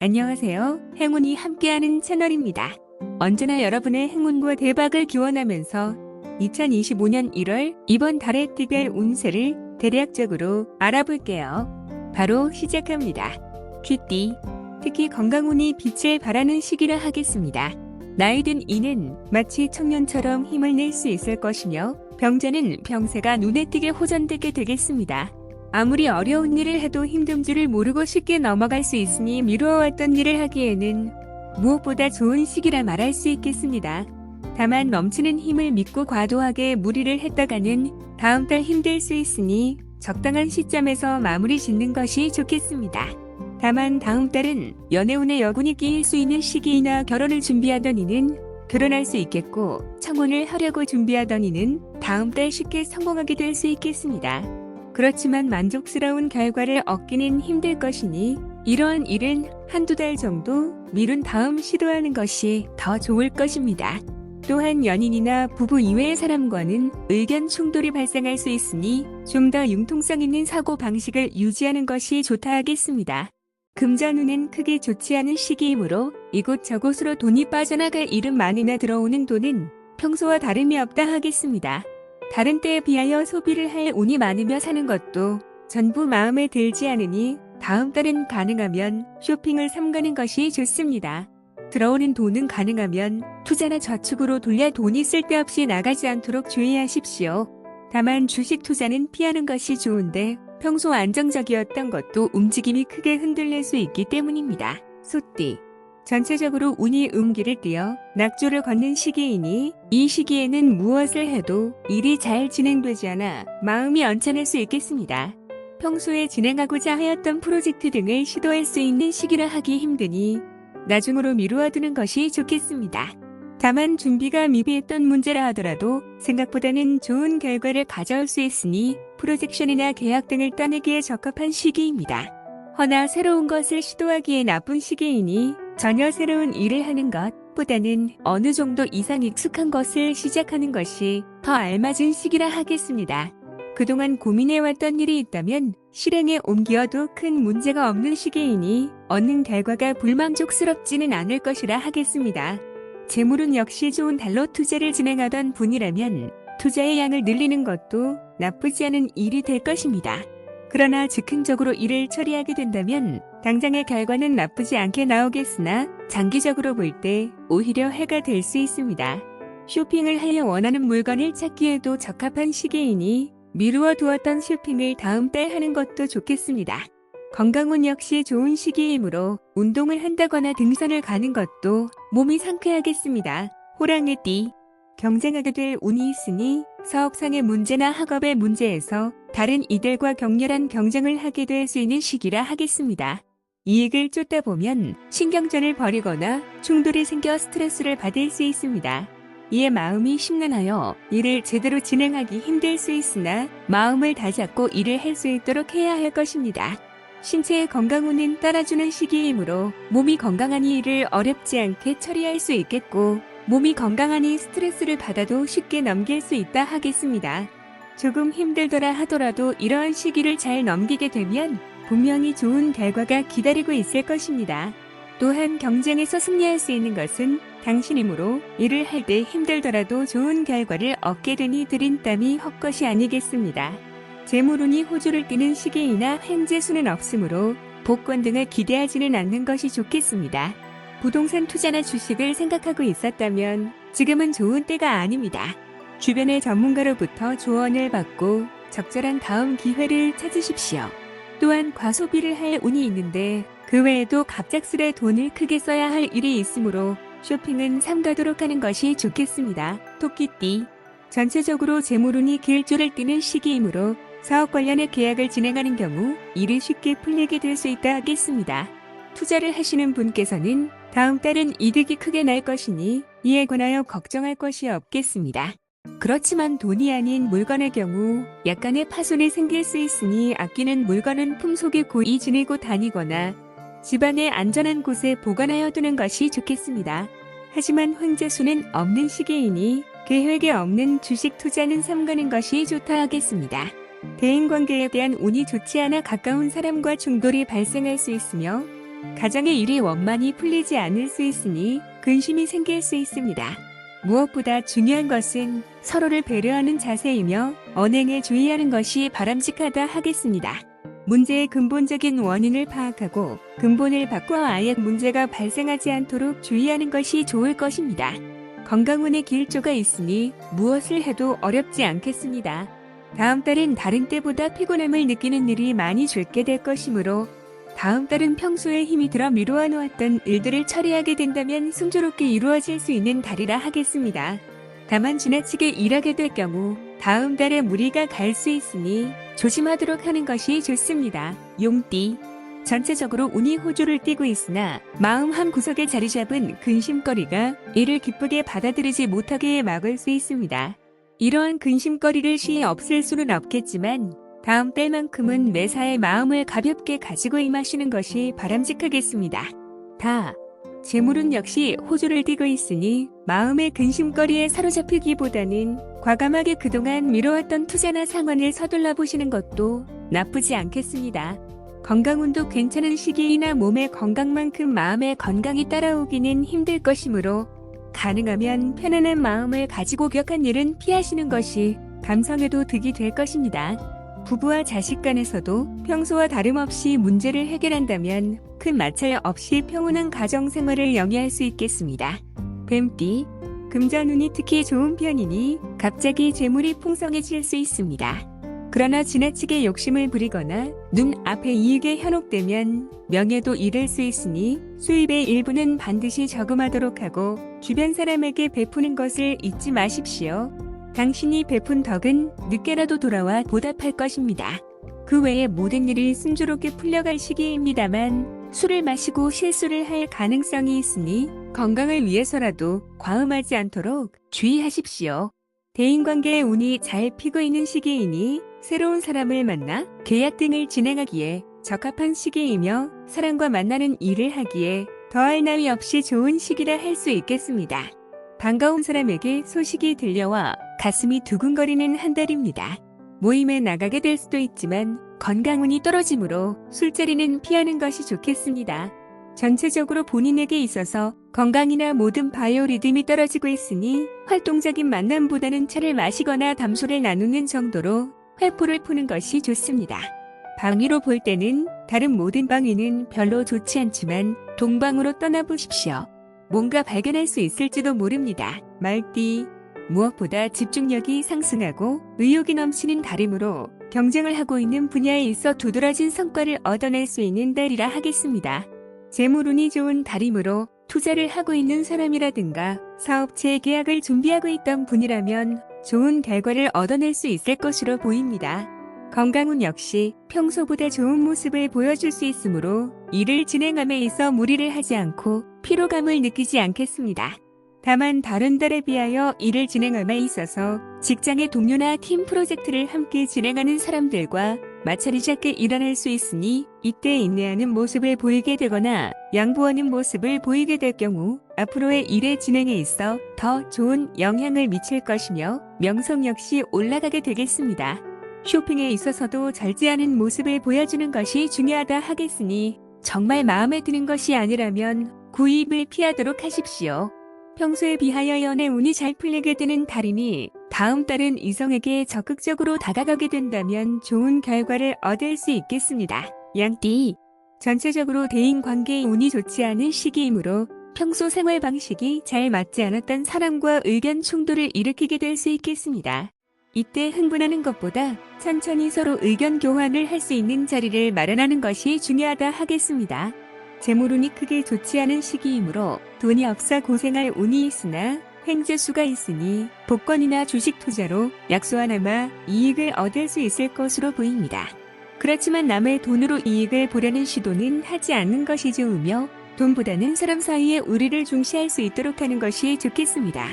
안녕하세요. 행운이 함께하는 채널입니다. 언제나 여러분의 행운과 대박을 기원하면서 2025년 1월 이번 달의 특별 운세를 대략적으로 알아볼게요. 바로 시작합니다. 쥐띠, 특히 건강운이 빛을 발하는 시기라 하겠습니다. 나이든 이는 마치 청년처럼 힘을 낼 수 있을 것이며 병자는 병세가 눈에 띄게 호전되게 되겠습니다. 아무리 어려운 일을 해도 힘든 줄을 모르고 쉽게 넘어갈 수 있으니 미루어왔던 일을 하기에는 무엇보다 좋은 시기라 말할 수 있겠습니다. 다만 넘치는 힘을 믿고 과도하게 무리를 했다가는 다음 달 힘들 수 있으니 적당한 시점에서 마무리 짓는 것이 좋겠습니다. 다만 다음 달은 연애운에 여군이 끼일 수 있는 시기이나 결혼을 준비하던 이는 결혼할 수 있겠고 청혼을 하려고 준비하던 이는 다음 달 쉽게 성공하게 될 수 있겠습니다. 그렇지만 만족스러운 결과를 얻기는 힘들 것이니 이러한 일은 한두 달 정도 미룬 다음 시도하는 것이 더 좋을 것입니다. 또한 연인이나 부부 이외의 사람과는 의견 충돌이 발생할 수 있으니 좀 더 융통성 있는 사고 방식을 유지하는 것이 좋다 하겠습니다. 금전운은 크게 좋지 않은 시기이므로 이곳저곳으로 돈이 빠져나갈 일은 많으나 들어오는 돈은 평소와 다름이 없다 하겠습니다. 다른 때에 비하여 소비를 할 운이 많으며 사는 것도 전부 마음에 들지 않으니 다음 달은 가능하면 쇼핑을 삼가는 것이 좋습니다. 들어오는 돈은 가능하면 투자나 저축으로 돌려 돈이 쓸데없이 나가지 않도록 주의하십시오. 다만 주식 투자는 피하는 것이 좋은데 평소 안정적이었던 것도 움직임이 크게 흔들릴 수 있기 때문입니다. 소띠, 전체적으로 운이 음기를 띄어 낙조를 걷는 시기이니 이 시기에는 무엇을 해도 일이 잘 진행되지 않아 마음이 언짢을 수 있겠습니다. 평소에 진행하고자 하였던 프로젝트 등을 시도할 수 있는 시기라 하기 힘드니 나중으로 미루어두는 것이 좋겠습니다. 다만 준비가 미비했던 문제라 하더라도 생각보다는 좋은 결과를 가져올 수 있으니 프로젝션이나 계약 등을 따내기에 적합한 시기입니다. 허나 새로운 것을 시도하기에 나쁜 시기이니 전혀 새로운 일을 하는 것보다는 어느 정도 이상 익숙한 것을 시작하는 것이 더 알맞은 시기라 하겠습니다. 그동안 고민해왔던 일이 있다면 실행에 옮겨도 큰 문제가 없는 시기이니 얻는 결과가 불만족스럽지는 않을 것이라 하겠습니다. 재물은 역시 좋은 달로 투자를 진행하던 분이라면 투자의 양을 늘리는 것도 나쁘지 않은 일이 될 것입니다. 그러나 즉흥적으로 일을 처리하게 된다면 당장의 결과는 나쁘지 않게 나오겠으나 장기적으로 볼 때 오히려 해가 될 수 있습니다. 쇼핑을 하려 원하는 물건을 찾기에도 적합한 시기이니 미루어 두었던 쇼핑을 다음 달 하는 것도 좋겠습니다. 건강운 역시 좋은 시기이므로 운동을 한다거나 등산을 가는 것도 몸이 상쾌하겠습니다. 호랑이 띠, 경쟁하게 될 운이 있으니 사업상의 문제나 학업의 문제에서 다른 이들과 격렬한 경쟁을 하게 될 수 있는 시기라 하겠습니다. 이익을 쫓다 보면 신경전을 벌이거나 충돌이 생겨 스트레스를 받을 수 있습니다. 이에 마음이 심란하여 일을 제대로 진행하기 힘들 수 있으나 마음을 다잡고 일을 할 수 있도록 해야 할 것입니다. 신체의 건강운은 따라주는 시기이므로 몸이 건강하니 일을 어렵지 않게 처리할 수 있겠고 몸이 건강하니 스트레스를 받아도 쉽게 넘길 수 있다 하겠습니다. 조금 힘들더라 하더라도 이러한 시기를 잘 넘기게 되면 분명히 좋은 결과가 기다리고 있을 것입니다. 또한 경쟁에서 승리할 수 있는 것은 당신이므로 일을 할 때 힘들더라도 좋은 결과를 얻게 되니 들인 땀이 헛것이 아니겠습니다. 재물운이 호조를 띠는 시기이나 횡재수는 없으므로 복권 등을 기대하지는 않는 것이 좋겠습니다. 부동산 투자나 주식을 생각하고 있었다면 지금은 좋은 때가 아닙니다. 주변의 전문가로부터 조언을 받고 적절한 다음 기회를 찾으십시오. 또한 과소비를 할 운이 있는데 그 외에도 갑작스레 돈을 크게 써야 할 일이 있으므로 쇼핑은 삼가도록 하는 것이 좋겠습니다. 토끼띠, 전체적으로 재물운이 길조를 띠는 시기이므로 사업 관련의 계약을 진행하는 경우 일이 쉽게 풀리게 될 수 있다 하겠습니다. 투자를 하시는 분께서는 다음 달은 이득이 크게 날 것이니 이에 관하여 걱정할 것이 없겠습니다. 그렇지만 돈이 아닌 물건의 경우 약간의 파손이 생길 수 있으니 아끼는 물건은 품속에 고이 지니고 다니거나 집안의 안전한 곳에 보관하여 두는 것이 좋겠습니다. 하지만 횡재수는 없는 시기이니 계획에 없는 주식 투자는 삼가는 것이 좋다 하겠습니다. 대인관계에 대한 운이 좋지 않아 가까운 사람과 충돌이 발생할 수 있으며 가정의 일이 원만히 풀리지 않을 수 있으니 근심이 생길 수 있습니다. 무엇보다 중요한 것은 서로를 배려하는 자세이며 언행에 주의하는 것이 바람직하다 하겠습니다. 문제의 근본적인 원인을 파악하고 근본을 바꿔 아예 문제가 발생하지 않도록 주의하는 것이 좋을 것입니다. 건강운의 길조가 있으니 무엇을 해도 어렵지 않겠습니다. 다음 달은 다른 때보다 피곤함을 느끼는 일이 많이 줄게 될 것이므로 다음 달은 평소에 힘이 들어 미루어 놓았던 일들을 처리하게 된다면 순조롭게 이루어질 수 있는 달이라 하겠습니다. 다만 지나치게 일하게 될 경우 다음 달에 무리가 갈 수 있으니 조심하도록 하는 것이 좋습니다. 용띠. 전체적으로 운이 호조를 띠고 있으나 마음 한 구석에 자리 잡은 근심거리가 이를 기쁘게 받아들이지 못하게 막을 수 있습니다. 이러한 근심거리를 쉬이 없앨 수는 없겠지만 다음 달만큼은 매사에 마음을 가볍게 가지고 임하시는 것이 바람직하겠습니다. 재물은 역시 호조를 띠고 있으니 마음의 근심거리에 사로잡히기보다는 과감하게 그동안 미뤄왔던 투자나 상환을 서둘러 보시는 것도 나쁘지 않겠습니다. 건강운도 괜찮은 시기이나 몸의 건강만큼 마음의 건강이 따라오기는 힘들 것이므로 가능하면 편안한 마음을 가지고 격한 일은 피하시는 것이 감성에도 득이 될 것입니다. 부부와 자식 간에서도 평소와 다름없이 문제를 해결한다면 큰 마찰 없이 평온한 가정생활을 영위할 수 있겠습니다. 뱀띠. 금전운이 특히 좋은 편이니 갑자기 재물이 풍성해질 수 있습니다. 그러나 지나치게 욕심을 부리거나 눈앞에 이익에 현혹되면 명예도 잃을 수 있으니 수입의 일부는 반드시 저금하도록 하고 주변 사람에게 베푸는 것을 잊지 마십시오. 당신이 베푼 덕은 늦게라도 돌아와 보답할 것입니다. 그 외에 모든 일이 순조롭게 풀려갈 시기입니다만 술을 마시고 실수를 할 가능성이 있으니 건강을 위해서라도 과음하지 않도록 주의하십시오. 대인관계의 운이 잘 피고 있는 시기이니 새로운 사람을 만나 계약 등을 진행하기에 적합한 시기이며 사람과 만나는 일을 하기에 더할 나위 없이 좋은 시기라 할 수 있겠습니다. 반가운 사람에게 소식이 들려와 가슴이 두근거리는 한 달입니다. 모임에 나가게 될 수도 있지만 건강운이 떨어지므로 술자리는 피하는 것이 좋겠습니다. 전체적으로 본인에게 있어서 건강이나 모든 바이오리듬이 떨어지고 있으니 활동적인 만남보다는 차를 마시거나 담소를 나누는 정도로 회포를 푸는 것이 좋습니다. 방위로 볼 때는 다른 모든 방위는 별로 좋지 않지만 동방으로 떠나보십시오. 뭔가 발견할 수 있을지도 모릅니다. 말띠. 무엇보다 집중력이 상승하고 의욕이 넘치는 달이므로 경쟁을 하고 있는 분야에 있어 두드러진 성과를 얻어낼 수 있는 달이라 하겠습니다. 재물운이 좋은 달이므로 투자를 하고 있는 사람이라든가 사업체 계약을 준비하고 있던 분이라면 좋은 결과를 얻어낼 수 있을 것으로 보입니다. 건강운 역시 평소보다 좋은 모습을 보여줄 수 있으므로 일을 진행함에 있어 무리를 하지 않고 피로감을 느끼지 않겠습니다. 다만 다른 달에 비하여 일을 진행함에 있어서 직장의 동료나 팀 프로젝트를 함께 진행하는 사람들과 마찰이 작게 일어날 수 있으니 이때 인내하는 모습을 보이게 되거나 양보하는 모습을 보이게 될 경우 앞으로의 일의 진행에 있어 더 좋은 영향을 미칠 것이며 명성 역시 올라가게 되겠습니다. 쇼핑에 있어서도 절제하는 모습을 보여주는 것이 중요하다 하겠으니 정말 마음에 드는 것이 아니라면 구입을 피하도록 하십시오. 평소에 비하여 연애 운이 잘 풀리게 되는 달이니 다음 달은 이성에게 적극적으로 다가가게 된다면 좋은 결과를 얻을 수 있겠습니다. 양띠. 전체적으로 대인관계의 운이 좋지 않은 시기이므로 평소 생활 방식이 잘 맞지 않았던 사람과 의견 충돌을 일으키게 될 수 있겠습니다. 이때 흥분하는 것보다 천천히 서로 의견 교환을 할 수 있는 자리를 마련하는 것이 중요하다 하겠습니다. 재물운이 크게 좋지 않은 시기이므로 돈이 없어 고생할 운이 있으나 횡재수가 있으니 복권이나 주식 투자로 약소하나마 이익을 얻을 수 있을 것으로 보입니다. 그렇지만 남의 돈으로 이익을 보려는 시도는 하지 않는 것이 좋으며 돈보다는 사람 사이의 우리를 중시할 수 있도록 하는 것이 좋겠습니다.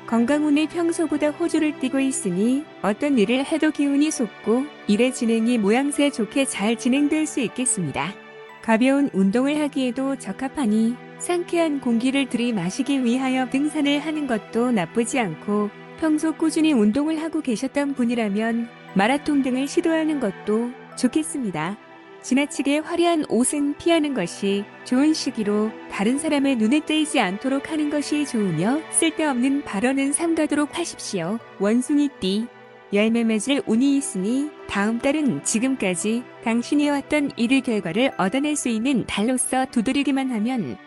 건강운이 평소보다 호조를 띠고 있으니 어떤 일을 해도 기운이 솟고 일의 진행이 모양새 좋게 잘 진행될 수 있겠습니다. 가벼운 운동을 하기에도 적합하니 상쾌한 공기를 들이마시기 위하여 등산을 하는 것도 나쁘지 않고 평소 꾸준히 운동을 하고 계셨던 분이라면 마라톤 등을 시도하는 것도 좋겠습니다. 지나치게 화려한 옷은 피하는 것이 좋은 시기로 다른 사람의 눈에 띄지 않도록 하는 것이 좋으며 쓸데없는 발언은 삼가도록 하십시오. 원숭이띠. 열매 맺을 운이 있으니 다음 달은 지금까지 당신이 해왔던 일의 결과를 얻어낼 수 있는 달로서 두드리기만 하면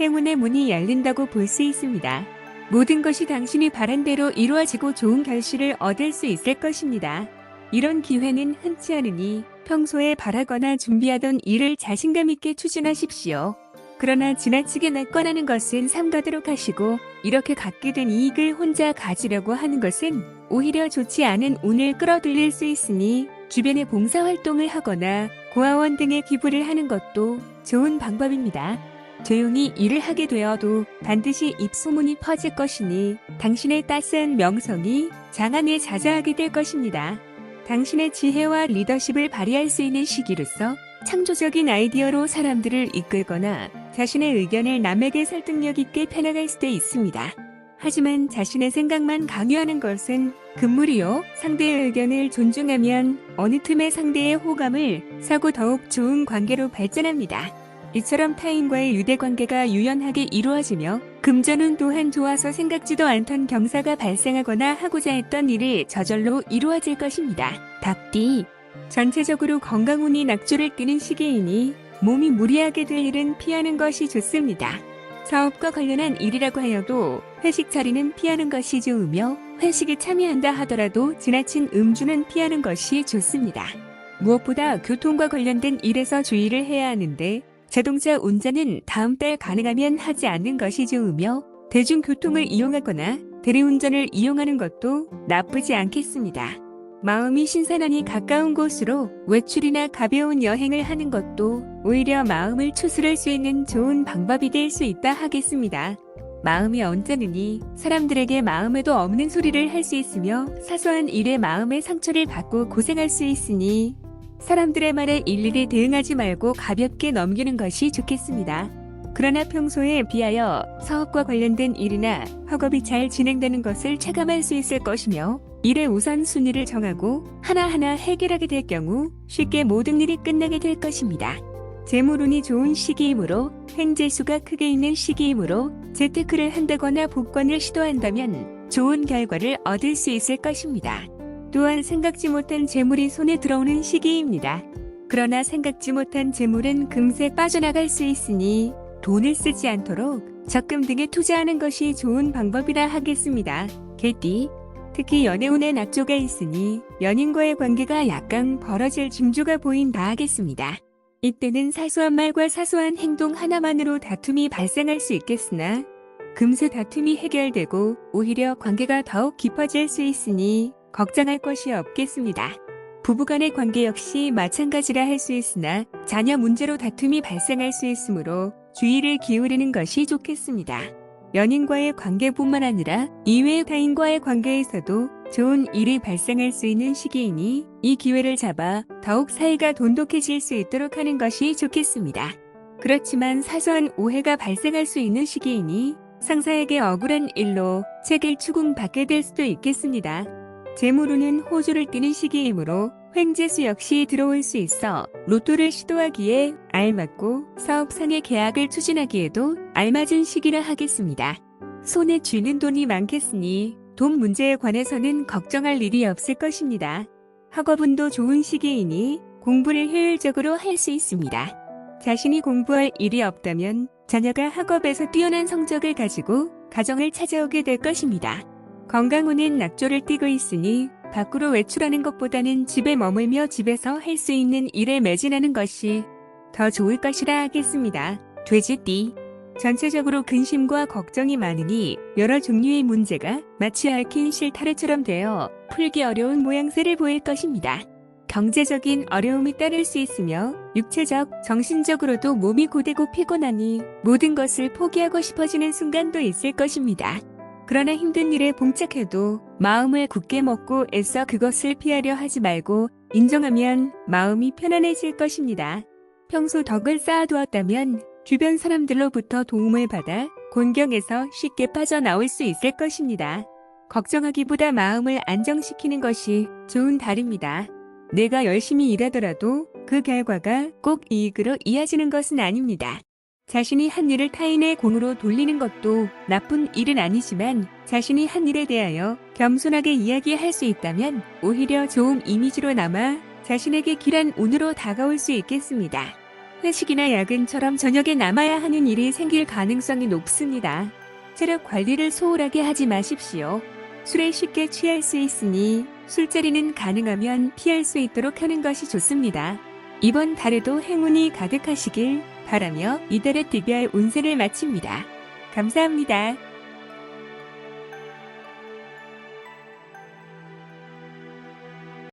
행운의 문이 열린다고 볼 수 있습니다. 모든 것이 당신이 바란 대로 이루어지고 좋은 결실을 얻을 수 있을 것입니다. 이런 기회는 흔치 않으니 평소에 바라거나 준비하던 일을 자신감 있게 추진하십시오. 그러나 지나치게 낙관하는 것은 삼가도록 하시고 이렇게 갖게 된 이익을 혼자 가지려고 하는 것은 오히려 좋지 않은 운을 끌어들일 수 있으니 주변에 봉사활동을 하거나 고아원 등의 기부를 하는 것도 좋은 방법입니다. 조용히 일을 하게 되어도 반드시 입소문이 퍼질 것이니 당신의 따스한 명성이 장안에 자자하게 될 것입니다. 당신의 지혜와 리더십을 발휘할 수 있는 시기로서 창조적인 아이디어로 사람들을 이끌거나 자신의 의견을 남에게 설득력 있게 펴나갈 수도 있습니다. 하지만 자신의 생각만 강요하는 것은 금물이요. 상대의 의견을 존중하면 어느 틈에 상대의 호감을 사고 더욱 좋은 관계로 발전합니다. 이처럼 타인과의 유대관계가 유연하게 이루어지며 금전운 또한 좋아서 생각지도 않던 경사가 발생하거나 하고자 했던 일이 저절로 이루어질 것입니다. 닭띠. 전체적으로 건강운이 낙조를 끄는 시기이니 몸이 무리하게 될 일은 피하는 것이 좋습니다. 사업과 관련한 일이라고 하여도 회식 자리는 피하는 것이 좋으며 회식에 참여한다 하더라도 지나친 음주는 피하는 것이 좋습니다. 무엇보다 교통과 관련된 일에서 주의를 해야 하는데 자동차 운전은 다음 달 가능하면 하지 않는 것이 좋으며 대중교통을 이용하거나 대리운전을 이용하는 것도 나쁘지 않겠습니다. 마음이 신선하니 가까운 곳으로 외출이나 가벼운 여행을 하는 것도 오히려 마음을 추스를 수 있는 좋은 방법이 될 수 있다 하겠습니다. 마음이 언짢으니 사람들에게 마음에도 없는 소리를 할 수 있으며 사소한 일에 마음의 상처를 받고 고생할 수 있으니 사람들의 말에 일일이 대응하지 말고 가볍게 넘기는 것이 좋겠습니다. 그러나 평소에 비하여 사업과 관련된 일이나 학업이 잘 진행되는 것을 체감할 수 있을 것이며 일의 우선순위를 정하고 하나하나 해결하게 될 경우 쉽게 모든 일이 끝나게 될 것입니다. 재물운이 좋은 시기이므로 횡재수가 크게 있는 시기이므로 재테크를 한다거나 복권을 시도한다면 좋은 결과를 얻을 수 있을 것입니다. 또한 생각지 못한 재물이 손에 들어오는 시기입니다. 그러나 생각지 못한 재물은 금세 빠져나갈 수 있으니 돈을 쓰지 않도록 적금 등에 투자하는 것이 좋은 방법이라 하겠습니다. 개띠. 특히 연애운에 낙조가 있으니 연인과의 관계가 약간 벌어질 징조가 보인다 하겠습니다. 이때는 사소한 말과 사소한 행동 하나만으로 다툼이 발생할 수 있겠으나 금세 다툼이 해결되고 오히려 관계가 더욱 깊어질 수 있으니 걱정할 것이 없겠습니다. 부부간의 관계 역시 마찬가지라 할 수 있으나 자녀 문제로 다툼이 발생할 수 있으므로 주의를 기울이는 것이 좋겠습니다. 연인과의 관계뿐만 아니라 이외의 타인과의 관계에서도 좋은 일이 발생할 수 있는 시기이니 이 기회를 잡아 더욱 사이가 돈독해질 수 있도록 하는 것이 좋겠습니다. 그렇지만 사소한 오해가 발생할 수 있는 시기이니 상사에게 억울한 일로 책을 추궁받게 될 수도 있겠습니다. 재물운은 호조를 띠는 시기이므로 횡재수 역시 들어올 수 있어 로또를 시도하기에 알맞고 사업상의 계약을 추진하기에도 알맞은 시기라 하겠습니다. 손에 쥐는 돈이 많겠으니 돈 문제에 관해서는 걱정할 일이 없을 것입니다. 학업운도 좋은 시기이니 공부를 효율적으로 할 수 있습니다. 자신이 공부할 일이 없다면 자녀가 학업에서 뛰어난 성적을 가지고 가정을 찾아오게 될 것입니다. 건강운은 낙조를 띠고 있으니 밖으로 외출하는 것보다는 집에 머물며 집에서 할 수 있는 일에 매진하는 것이 더 좋을 것이라 하겠습니다. 돼지띠. 전체적으로 근심과 걱정이 많으니 여러 종류의 문제가 마치 얽힌 실타래처럼 되어 풀기 어려운 모양새를 보일 것입니다. 경제적인 어려움이 따를 수 있으며 육체적, 정신적으로도 몸이 고되고 피곤하니 모든 것을 포기하고 싶어지는 순간도 있을 것입니다. 그러나 힘든 일에 봉착해도 마음을 굳게 먹고 애써 그것을 피하려 하지 말고 인정하면 마음이 편안해질 것입니다. 평소 덕을 쌓아두었다면 주변 사람들로부터 도움을 받아 곤경에서 쉽게 빠져나올 수 있을 것입니다. 걱정하기보다 마음을 안정시키는 것이 좋은 달입니다. 내가 열심히 일하더라도 그 결과가 꼭 이익으로 이어지는 것은 아닙니다. 자신이 한 일을 타인의 공으로 돌리는 것도 나쁜 일은 아니지만 자신이 한 일에 대하여 겸손하게 이야기할 수 있다면 오히려 좋은 이미지로 남아 자신에게 길한 운으로 다가올 수 있겠습니다. 회식이나 야근처럼 저녁에 남아야 하는 일이 생길 가능성이 높습니다. 체력 관리를 소홀하게 하지 마십시오. 술에 쉽게 취할 수 있으니 술자리는 가능하면 피할 수 있도록 하는 것이 좋습니다. 이번 달에도 행운이 가득하시길 바라며 이달의 특별 운세를 마칩니다. 감사합니다.